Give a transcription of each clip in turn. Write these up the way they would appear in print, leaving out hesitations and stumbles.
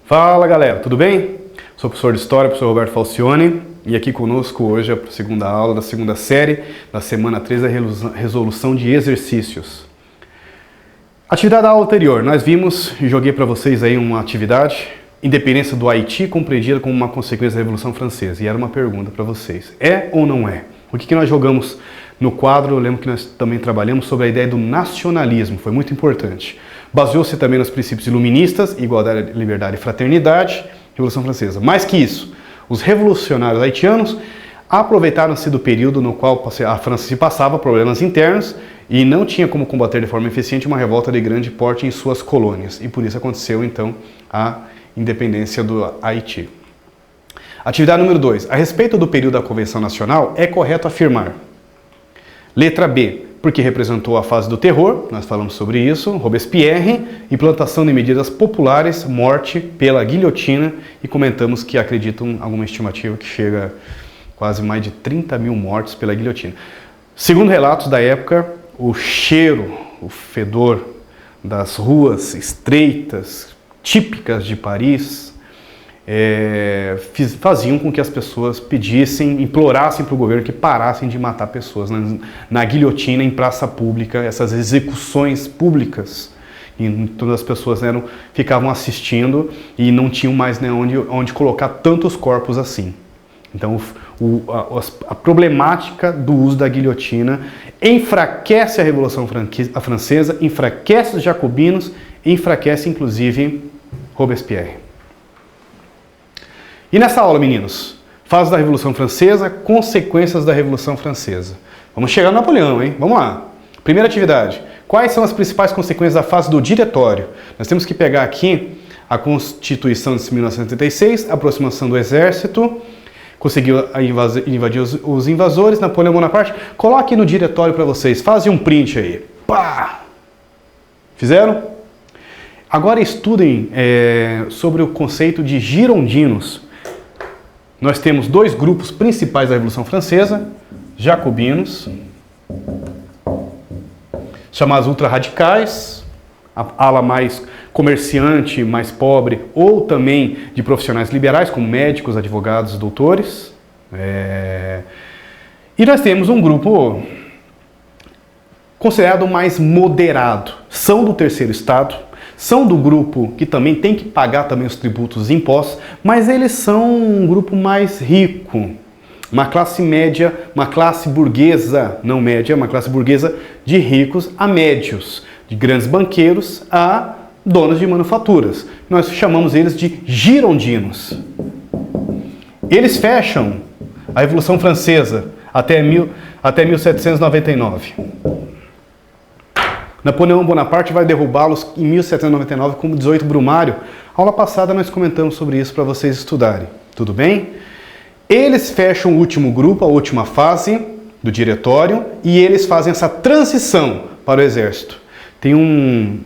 Fala galera, tudo bem? Sou professor de História, professor Roberto Falcione, e aqui conosco hoje a segunda aula da segunda série da semana 3 da resolução de exercícios. Atividade da aula anterior, nós vimos e joguei para vocês aí uma atividade, independência do Haiti compreendida como uma consequência da Revolução Francesa, e era uma pergunta para vocês, é ou não é? O que nós jogamos no quadro? Eu lembro que nós também trabalhamos sobre a ideia do nacionalismo, foi muito importante. Baseou-se também nos princípios iluministas, igualdade, liberdade e fraternidade, Revolução Francesa. Mais que isso, os revolucionários haitianos aproveitaram-se do período no qual a França se passava problemas internos e não tinha como combater de forma eficiente uma revolta de grande porte em suas colônias. E por isso aconteceu, então, a independência do Haiti. Atividade número 2. A respeito do período da Convenção Nacional, é correto afirmar. Letra B, porque representou a fase do terror, nós falamos sobre isso, Robespierre, implantação de medidas populares, morte pela guilhotina, e comentamos que acreditam alguma estimativa que chega a quase mais de 30 mil mortes pela guilhotina. Segundo relatos da época, o cheiro, o fedor das ruas estreitas, típicas de Paris, faziam com que as pessoas pedissem, implorassem para o governo que parassem de matar pessoas na guilhotina, em praça pública, essas execuções públicas. E todas as pessoas ficavam assistindo e não tinham mais onde colocar tantos corpos assim. Então a problemática do uso da guilhotina enfraquece a Revolução Francesa, enfraquece os jacobinos, enfraquece inclusive Robespierre. E nessa aula, meninos, fase da Revolução Francesa, consequências da Revolução Francesa. Vamos chegar no Napoleão, hein? Vamos lá. Primeira atividade. Quais são as principais consequências da fase do Diretório? Nós temos que pegar aqui a Constituição de 1976, a aproximação do Exército, conseguiu invadir os invasores, Napoleão Bonaparte. Coloque no Diretório para vocês, fazem um print aí. Pá! Fizeram? Agora estudem sobre o conceito de girondinos. Nós temos dois grupos principais da Revolução Francesa, jacobinos, chamados ultra-radicais, a ala mais comerciante, mais pobre, ou também de profissionais liberais, como médicos, advogados, doutores. E nós temos um grupo considerado mais moderado, são do terceiro estado, são do grupo que também tem que pagar também os tributos e impostos, mas eles são um grupo mais rico, uma classe média, uma classe burguesa, não média, uma classe burguesa de ricos a médios, de grandes banqueiros a donos de manufaturas. Nós chamamos eles de girondinos. Eles fecham a Revolução Francesa até 1799. Napoleão Bonaparte vai derrubá-los em 1799 como 18 Brumário. Aula passada nós comentamos sobre isso para vocês estudarem. Tudo bem? Eles fecham o último grupo, a última fase do Diretório, e eles fazem essa transição para o Exército. Tem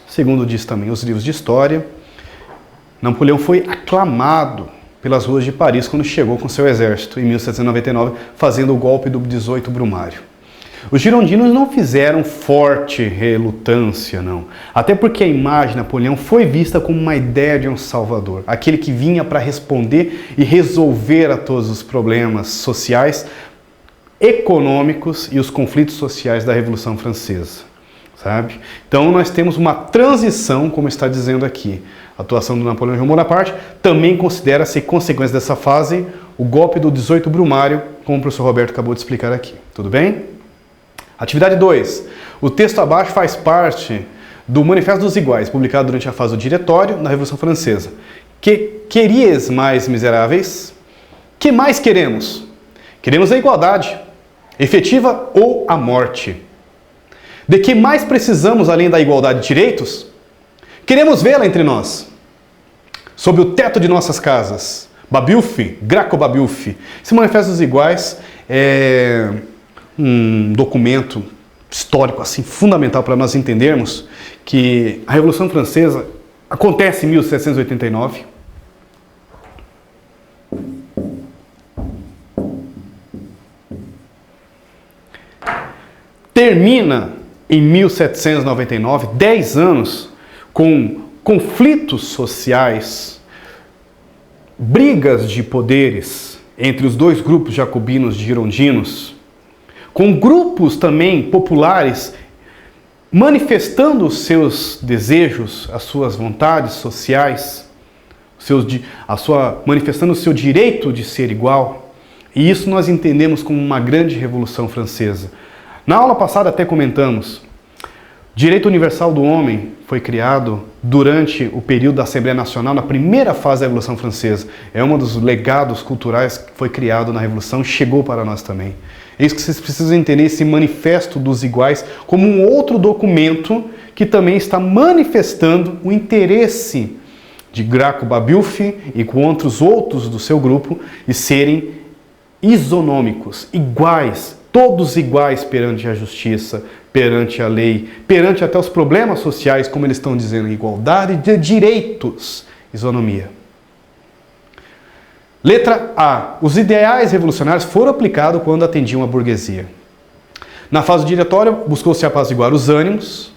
segundo diz também os livros de história, Napoleão foi aclamado pelas ruas de Paris quando chegou com seu exército em 1799, fazendo o golpe do 18 Brumário. Os girondinos não fizeram forte relutância, não. Até porque a imagem de Napoleão foi vista como uma ideia de um salvador. Aquele que vinha para responder e resolver a todos os problemas sociais, econômicos e os conflitos sociais da Revolução Francesa. Sabe? Então nós temos uma transição, como está dizendo aqui. A atuação do Napoleão Bonaparte também considera-se consequência dessa fase o golpe do 18 Brumário, como o professor Roberto acabou de explicar aqui. Tudo bem? Atividade 2. O texto abaixo faz parte do Manifesto dos Iguais, publicado durante a fase do Diretório na Revolução Francesa. Que queries mais miseráveis? Que mais queremos? Queremos a igualdade, efetiva ou a morte. De que mais precisamos além da igualdade de direitos? Queremos vê-la entre nós, sob o teto de nossas casas. Babeuf, Graco-Babeuf. Esse Manifesto dos Iguais é um documento histórico assim fundamental para nós entendermos que a Revolução Francesa acontece em 1789. Termina em 1799, 10 anos com conflitos sociais brigas de poderes entre os dois grupos jacobinos e girondinos, com grupos também populares manifestando os seus desejos, as suas vontades sociais, manifestando o seu direito de ser igual. E isso nós entendemos como uma grande Revolução Francesa. Na aula passada até comentamos, o direito universal do homem foi criado durante o período da Assembleia Nacional, na primeira fase da Revolução Francesa. É um dos legados culturais que foi criado na Revolução e chegou para nós também. É isso que vocês precisam entender, esse Manifesto dos Iguais, como um outro documento que também está manifestando o interesse de Graco Babeuf e contra os outros do seu grupo de serem isonômicos, iguais, todos iguais perante a justiça, perante a lei, perante até os problemas sociais, como eles estão dizendo, igualdade de direitos, isonomia. Letra A. Os ideais revolucionários foram aplicados quando atendiam a burguesia. Na fase diretória, buscou-se apaziguar os ânimos,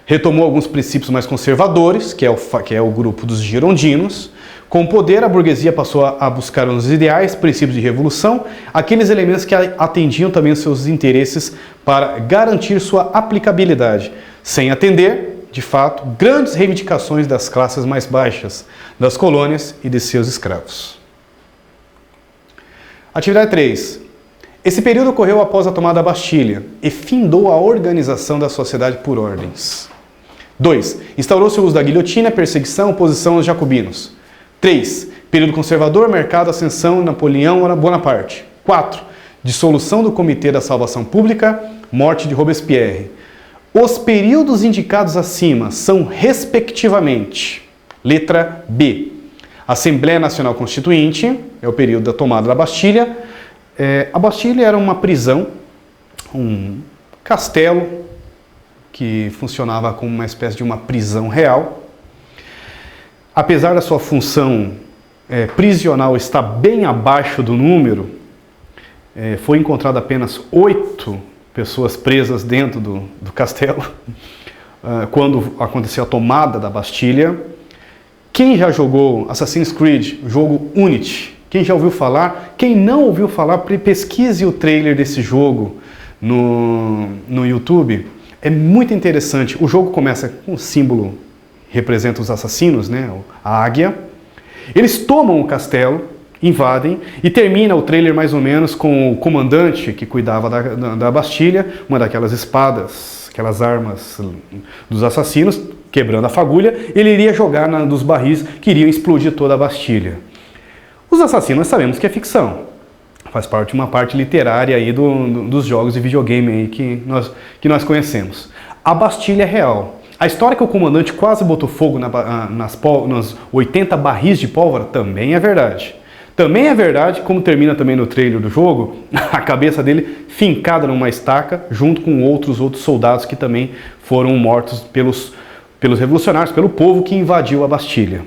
retomou alguns princípios mais conservadores, que é o grupo dos girondinos. Com o poder, a burguesia passou a buscar os ideais, princípios de revolução, aqueles elementos que atendiam também os seus interesses para garantir sua aplicabilidade, sem atender, de fato, grandes reivindicações das classes mais baixas, das colônias e de seus escravos. Atividade 3. Esse período ocorreu após a tomada da Bastilha e findou a organização da sociedade por ordens. 2. Instaurou-se o uso da guilhotina, perseguição, oposição aos jacobinos. 3. Período conservador, mercado, ascensão, Napoleão Bonaparte. 4. Dissolução do Comitê da Salvação Pública, morte de Robespierre. Os períodos indicados acima são, respectivamente, letra B. Assembleia Nacional Constituinte, é o período da tomada da Bastilha. A Bastilha era uma prisão, um castelo que funcionava como uma espécie de uma prisão real. Apesar da sua função prisional estar bem abaixo do número, foi encontrado apenas 8 pessoas presas dentro do castelo, quando aconteceu a tomada da Bastilha. Quem já jogou Assassin's Creed, o jogo Unity? Quem já ouviu falar? Quem não ouviu falar, pesquise o trailer desse jogo no YouTube. É muito interessante. O jogo começa com um símbolo que representa os assassinos, né? A águia. Eles tomam o castelo, invadem e termina o trailer mais ou menos com o comandante que cuidava da Bastilha, uma daquelas espadas, aquelas armas dos assassinos, quebrando a fagulha, ele iria jogar dos barris que iriam explodir toda a Bastilha. Os assassinos nós sabemos que é ficção, faz parte de uma parte literária aí dos jogos de videogame aí que nós conhecemos. A Bastilha é real. A história que o comandante quase botou fogo nas 80 barris de pólvora também é verdade. Também é verdade, como termina também no trailer do jogo, a cabeça dele fincada numa estaca, junto com outros soldados que também foram mortos pelos revolucionários, pelo povo que invadiu a Bastilha.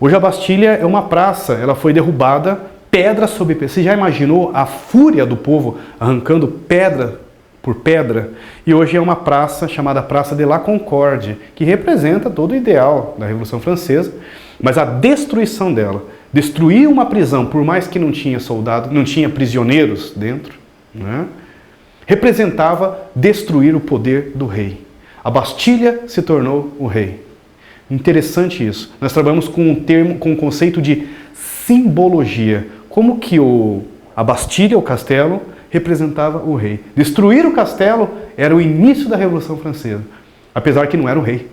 Hoje a Bastilha é uma praça, ela foi derrubada, pedra sobre pedra. Você já imaginou a fúria do povo arrancando pedra por pedra? E hoje é uma praça chamada Praça de la Concorde, que representa todo o ideal da Revolução Francesa, mas a destruição dela, destruir uma prisão, por mais que não tinha soldado, não tinha prisioneiros dentro, né, representava destruir o poder do rei. A Bastilha se tornou o rei. Interessante isso. Nós trabalhamos com um conceito de simbologia. Como que a Bastilha, o castelo, representava o rei. Destruir o castelo era o início da Revolução Francesa. Apesar que não era o rei.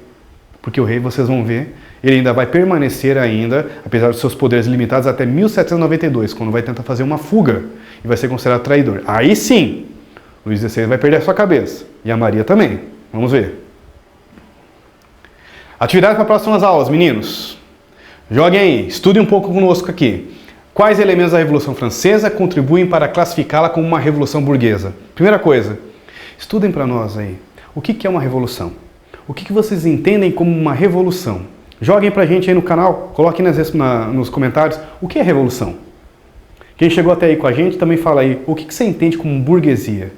Porque o rei, vocês vão ver, ele ainda vai permanecer ainda, apesar dos seus poderes limitados, até 1792, quando vai tentar fazer uma fuga e vai ser considerado traidor. Aí sim, Luís XVI vai perder a sua cabeça. E a Maria também. Vamos ver. Atividade para próximas aulas, meninos. Joguem aí, estudem um pouco conosco aqui. Quais elementos da Revolução Francesa contribuem para classificá-la como uma revolução burguesa? Primeira coisa, estudem para nós aí. O que é uma revolução? O que vocês entendem como uma revolução? Joguem para a gente aí no canal, coloquem nos comentários o que é revolução. Quem chegou até aí com a gente também fala aí, o que você entende como burguesia?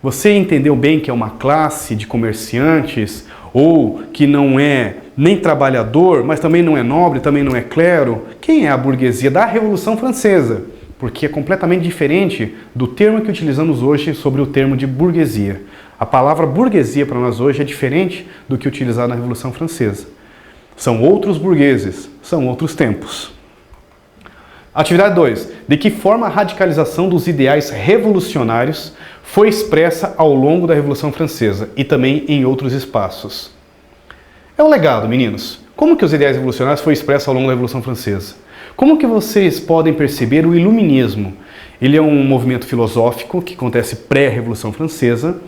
Você entendeu bem que é uma classe de comerciantes ou que não é nem trabalhador, mas também não é nobre, também não é clero? Quem é a burguesia da Revolução Francesa? Porque é completamente diferente do termo que utilizamos hoje sobre o termo de burguesia. A palavra burguesia para nós hoje é diferente do que utilizado na Revolução Francesa. São outros burgueses, são outros tempos. Atividade 2. De que forma a radicalização dos ideais revolucionários foi expressa ao longo da Revolução Francesa e também em outros espaços? É o legado, meninos. Como que os ideais revolucionários foram expressos ao longo da Revolução Francesa? Como que vocês podem perceber o iluminismo? Ele é um movimento filosófico que acontece pré-Revolução Francesa.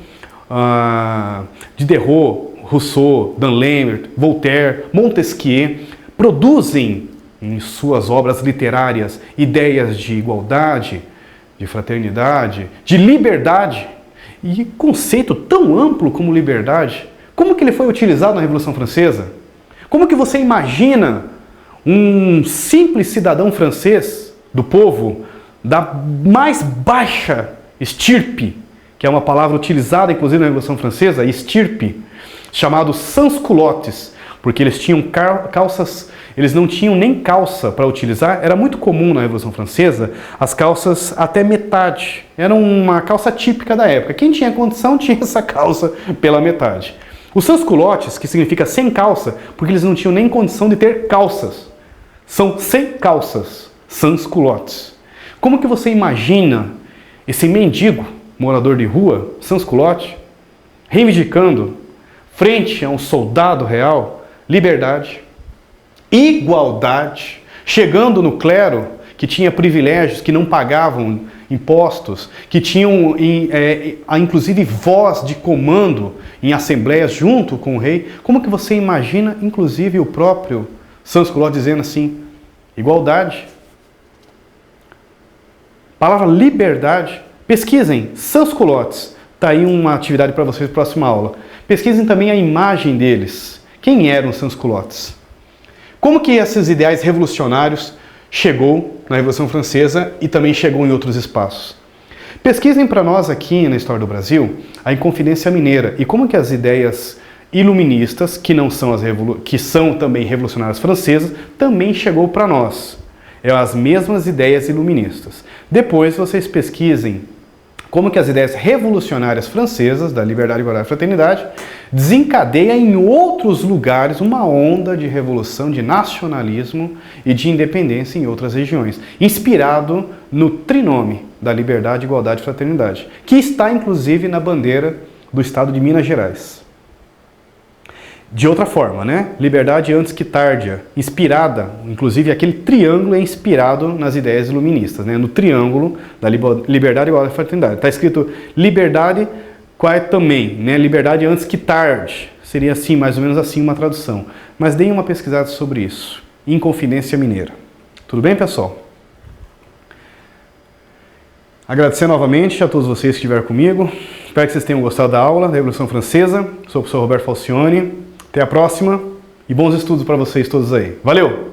Diderot, Rousseau, Dan Lambert, Voltaire, Montesquieu produzem em suas obras literárias ideias de igualdade, de fraternidade, de liberdade. E conceito tão amplo como liberdade, como que ele foi utilizado na Revolução Francesa? Como que você imagina um simples cidadão francês, do povo, da mais baixa estirpe, que é uma palavra utilizada inclusive na Revolução Francesa, estirpe, chamado sans-culottes, porque eles tinham calças, eles não tinham nem calça para utilizar. Era muito comum na Revolução Francesa as calças até metade. Era uma calça típica da época. Quem tinha condição tinha essa calça pela metade. Os sans-culottes, que significa sem calça, porque eles não tinham nem condição de ter calças. São sem calças, sans-culottes. Como que você imagina esse mendigo, morador de rua, sans-culotte, reivindicando, frente a um soldado real, liberdade, igualdade, chegando no clero, que tinha privilégios, que não pagavam impostos, que tinham inclusive voz de comando em assembleias junto com o rei? Como que você imagina, inclusive, o próprio sans-culotte dizendo assim, igualdade? Palavra liberdade. Pesquisem, sans-culottes. Está aí uma atividade para vocês na próxima aula. Pesquisem também a imagem deles. Quem eram os sans-culottes? Como que esses ideais revolucionários chegou na Revolução Francesa e também chegou em outros espaços? Pesquisem para nós aqui na História do Brasil a Inconfidência Mineira e como que as ideias iluministas, que não são que são também revolucionárias francesas, também chegou para nós. É as mesmas ideias iluministas. Depois vocês pesquisem como que as ideias revolucionárias francesas, da liberdade, igualdade e fraternidade, desencadeia em outros lugares uma onda de revolução, de nacionalismo e de independência em outras regiões, inspirado no trinome da liberdade, igualdade e fraternidade, que está inclusive na bandeira do estado de Minas Gerais. De outra forma, né? Liberdade antes que tardia, inspirada, inclusive aquele triângulo é inspirado nas ideias iluministas, né? No triângulo da liberdade, igualdade e fraternidade. Está escrito liberdade, qual é também, né? Liberdade antes que tarde. Seria assim, mais ou menos assim uma tradução. Mas deem uma pesquisada sobre isso. Inconfidência Mineira. Tudo bem, pessoal? Agradecer novamente a todos vocês que estiveram comigo. Espero que vocês tenham gostado da aula da Revolução Francesa. Sou o professor Roberto Falcione. Até a próxima e bons estudos para vocês todos aí. Valeu!